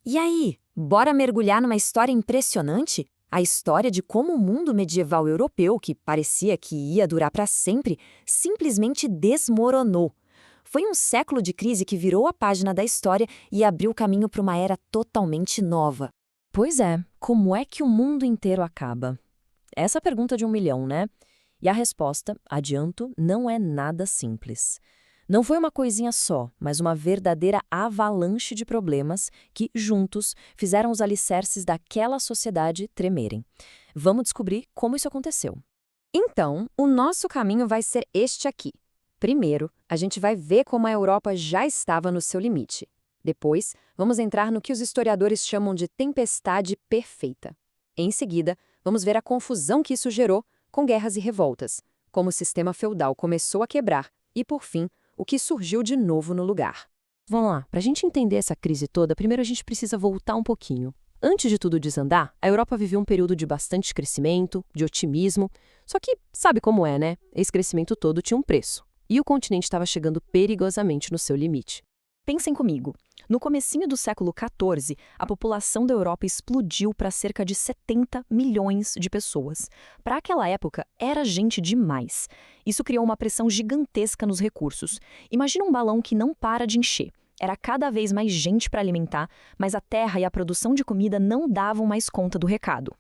E aí, bora mergulhar numa história impressionante? A história de como o mundo medieval europeu, que parecia que ia durar para sempre, simplesmente desmoronou. Foi um século de crise que virou a página da história e abriu caminho para uma era totalmente nova. Pois é, como é que o mundo inteiro acaba? Essa é a pergunta de 1 milhão, né? E a resposta, adianto, não é nada simples. Não foi uma coisinha só, mas uma verdadeira avalanche de problemas que, juntos, fizeram os alicerces daquela sociedade tremerem. Vamos descobrir como isso aconteceu. Então, o nosso caminho vai ser este aqui. Primeiro, a gente vai ver como a Europa já estava no seu limite. Depois, vamos entrar no que os historiadores chamam de tempestade perfeita. Em seguida, vamos ver a confusão que isso gerou, com guerras e revoltas, como o sistema feudal começou a quebrar e, por fim, o que surgiu de novo no lugar. Vamos lá, para a gente entender essa crise toda, primeiro a gente precisa voltar um pouquinho. Antes de tudo desandar, a Europa viveu um período de bastante crescimento, de otimismo. Só que, sabe como é, né? Esse crescimento todo tinha um preço. E o continente estava chegando perigosamente no seu limite. Pensem comigo. No comecinho do século XIV, a população da Europa explodiu para cerca de 70 milhões de pessoas. Para aquela época, era gente demais. Isso criou uma pressão gigantesca nos recursos. Imagina um balão que não para de encher. Era cada vez mais gente para alimentar, mas a terra e a produção de comida não davam mais conta do recado.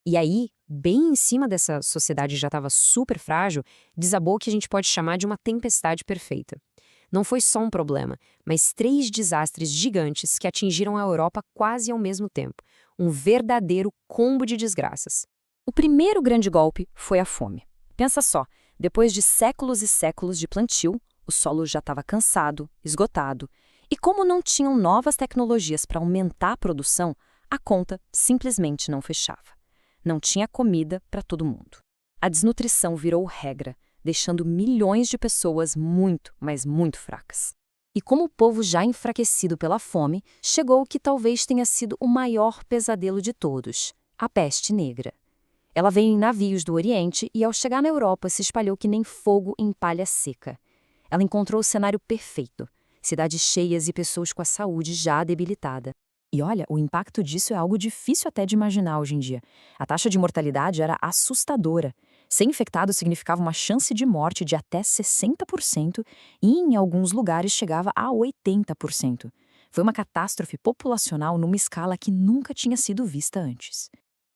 E aí, bem em cima dessa sociedade que já estava super frágil, desabou o que a gente pode chamar de uma tempestade perfeita. Não foi só um problema, mas 3 desastres gigantes que atingiram a Europa quase ao mesmo tempo. Um verdadeiro combo de desgraças. O primeiro grande golpe foi a fome. Pensa só, depois de séculos e séculos de plantio, o solo já estava cansado, esgotado. E como não tinham novas tecnologias para aumentar a produção, a conta simplesmente não fechava. Não tinha comida para todo mundo. A desnutrição virou regra, deixando milhões de pessoas muito, mas muito fracas. E como o povo já enfraquecido pela fome, chegou o que talvez tenha sido o maior pesadelo de todos, a peste negra. Ela veio em navios do Oriente e, ao chegar na Europa, se espalhou que nem fogo em palha seca. Ela encontrou o cenário perfeito, cidades cheias e pessoas com a saúde já debilitada. E olha, o impacto disso é algo difícil até de imaginar hoje em dia. A taxa de mortalidade era assustadora. Ser infectado significava uma chance de morte de até 60% e, em alguns lugares, chegava a 80%. Foi uma catástrofe populacional numa escala que nunca tinha sido vista antes.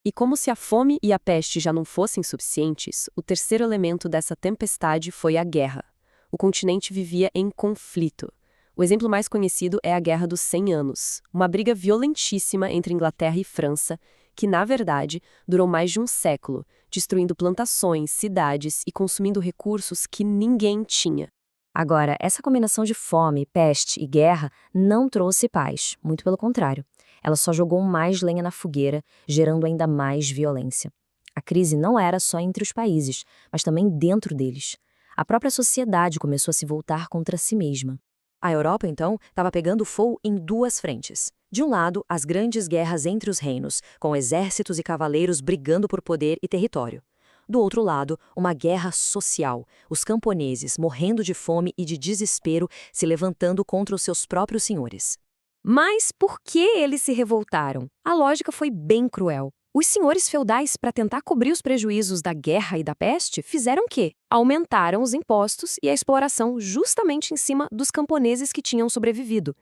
E como se a fome e a peste já não fossem suficientes, o terceiro elemento dessa tempestade foi a guerra. O continente vivia em conflito. O exemplo mais conhecido é a Guerra dos 100 Anos, uma briga violentíssima entre Inglaterra e França, que, na verdade, durou mais de um século, destruindo plantações, cidades e consumindo recursos que ninguém tinha. Agora, essa combinação de fome, peste e guerra não trouxe paz, muito pelo contrário. Ela só jogou mais lenha na fogueira, gerando ainda mais violência. A crise não era só entre os países, mas também dentro deles. A própria sociedade começou a se voltar contra si mesma. A Europa, então, estava pegando fogo em 2 frentes. De um lado, as grandes guerras entre os reinos, com exércitos e cavaleiros brigando por poder e território. Do outro lado, uma guerra social, os camponeses morrendo de fome e de desespero se levantando contra os seus próprios senhores. Mas por que eles se revoltaram? A lógica foi bem cruel. Os senhores feudais, para tentar cobrir os prejuízos da guerra e da peste, fizeram o quê? Aumentaram os impostos e a exploração justamente em cima dos camponeses que tinham sobrevivido.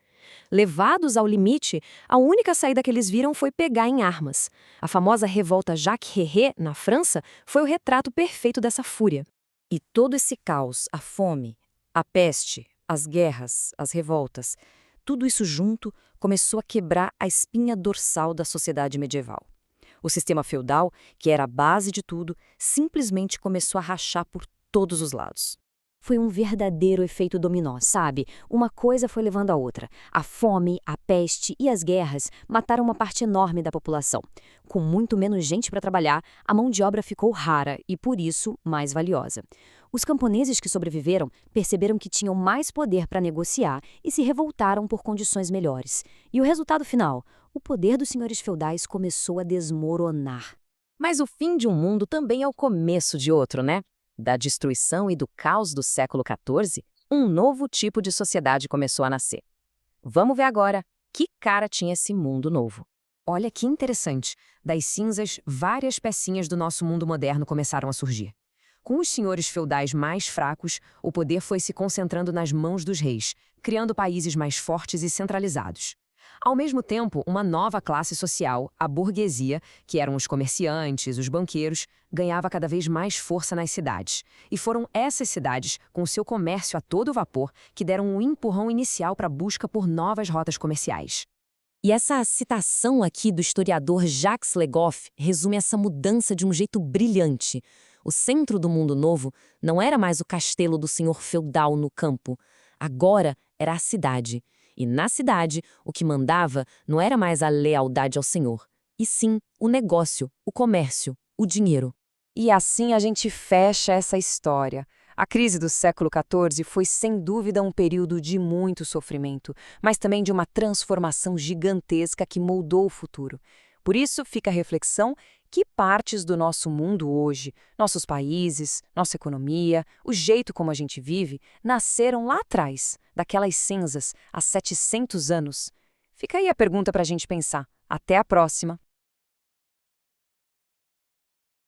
Levados ao limite, a única saída que eles viram foi pegar em armas. A famosa revolta Jacques Herré, na França, foi o retrato perfeito dessa fúria. E todo esse caos, a fome, a peste, as guerras, as revoltas, tudo isso junto começou a quebrar a espinha dorsal da sociedade medieval. O sistema feudal, que era a base de tudo, simplesmente começou a rachar por todos os lados. Foi um verdadeiro efeito dominó, sabe? Uma coisa foi levando a outra. A fome, a peste e as guerras mataram uma parte enorme da população. Com muito menos gente para trabalhar, a mão de obra ficou rara e, por isso, mais valiosa. Os camponeses que sobreviveram perceberam que tinham mais poder para negociar e se revoltaram por condições melhores. E o resultado final? O poder dos senhores feudais começou a desmoronar. Mas o fim de um mundo também é o começo de outro, né? Da destruição e do caos do século XIV, um novo tipo de sociedade começou a nascer. Vamos ver agora Que cara tinha esse mundo novo? Olha que interessante. Das cinzas, várias pecinhas do nosso mundo moderno começaram a surgir. Com os senhores feudais mais fracos, o poder foi se concentrando nas mãos dos reis, criando países mais fortes e centralizados. Ao mesmo tempo, uma nova classe social, a burguesia, que eram os comerciantes, os banqueiros, ganhava cada vez mais força nas cidades. E foram essas cidades, com seu comércio a todo vapor, que deram um empurrão inicial para a busca por novas rotas comerciais. E essa citação aqui do historiador Jacques Le Goff resume essa mudança de um jeito brilhante. O centro do mundo novo não era mais o castelo do senhor feudal no campo. Agora era a cidade. E na cidade, o que mandava não era mais a lealdade ao senhor, e sim o negócio, o comércio, o dinheiro. E assim a gente fecha essa história. A crise do século XIV foi sem dúvida um período de muito sofrimento, mas também de uma transformação gigantesca que moldou o futuro. Por isso fica a reflexão: que partes do nosso mundo hoje, nossos países, nossa economia, o jeito como a gente vive, nasceram lá atrás, daquelas cinzas, há 700 anos? Fica aí a pergunta para a gente pensar. Até a próxima!